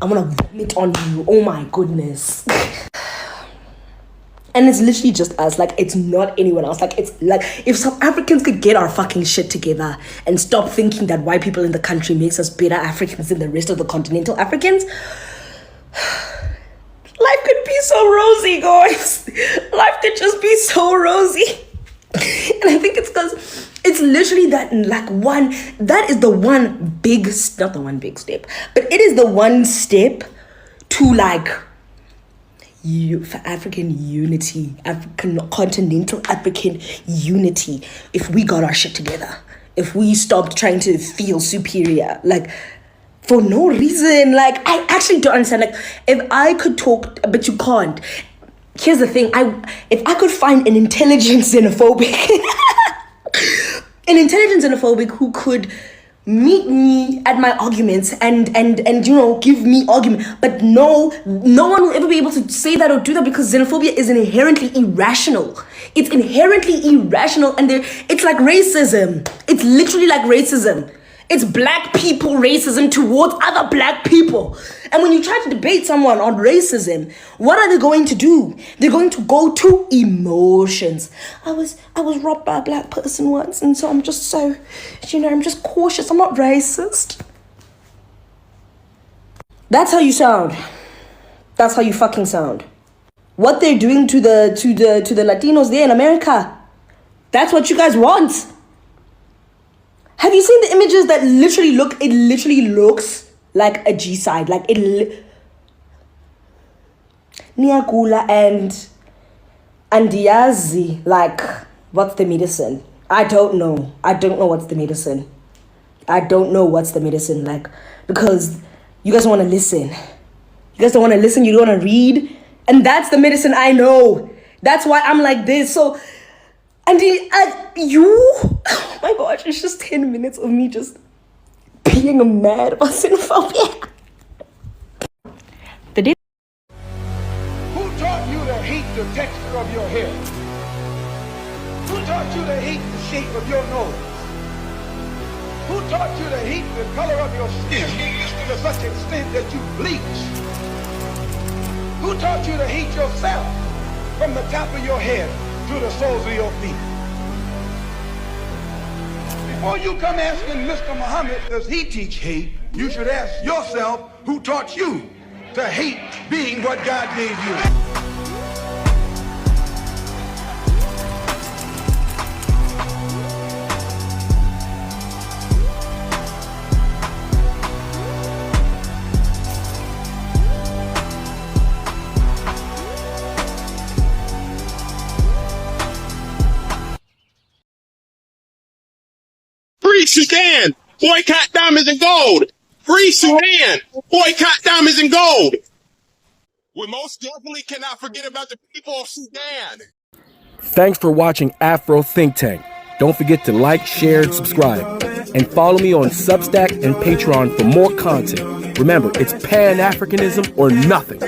S2: I want to vomit on you. Oh my goodness. And it's literally just us. Like, it's not anyone else. Like, it's like, if South Africans could get our fucking shit together and stop thinking that white people in the country makes us better Africans than the rest of the continental Africans, life could be so rosy, guys. Life could just be so rosy. And I think it's because it's literally that, like, that is the one big, not the one big step, but it is the one step to, like, for African unity, African continental African unity. If we got our shit together, if we stopped trying to feel superior, like, for no reason. Like, I actually don't understand. Like, if I could talk, but you can't. Here's the thing. If I could find an intelligent xenophobic, who could meet me at my arguments and you know, give me argument, but no one will ever be able to say that or do that, because xenophobia is inherently irrational. It's inherently irrational, and it's like racism. It's literally like racism. It's black people racism towards other black people. And when you try to debate someone on racism, what are they going to do? They're going to go to emotions. I was robbed by a black person once, and so I'm just so, you know, I'm just cautious. I'm not racist. That's how you sound. That's how you fucking sound. What they're doing to the Latinos there in America, that's what you guys want. Have you seen the images that literally looks like a G-side, like Niagula and Diazi, like, what's the medicine? I don't know what's the medicine. Like, because you guys don't want to listen. You guys don't want to listen, you don't want to read. And that's the medicine I know. That's why I'm like this. So, and oh my gosh, it's just 10 minutes of me just being mad about xenophobia.
S3: Who taught you to hate the texture of your hair? Who taught you to hate the shape of your nose? Who taught you to hate the color of your skin to such an extent that you bleach? Who taught you to hate yourself from the top of your head to the soles of your feet? Before you come asking Mr. Muhammad, does he teach hate, you should ask yourself, who taught you to hate being what God gave you?
S4: Free Sudan! Boycott diamonds and gold! Free Sudan! Boycott diamonds and gold! We most definitely cannot forget about the people of Sudan!
S1: Thanks for watching Afro Think Tank. Don't forget to like, share, and subscribe. And follow me on Substack and Patreon for more content. Remember, it's Pan-Africanism or nothing.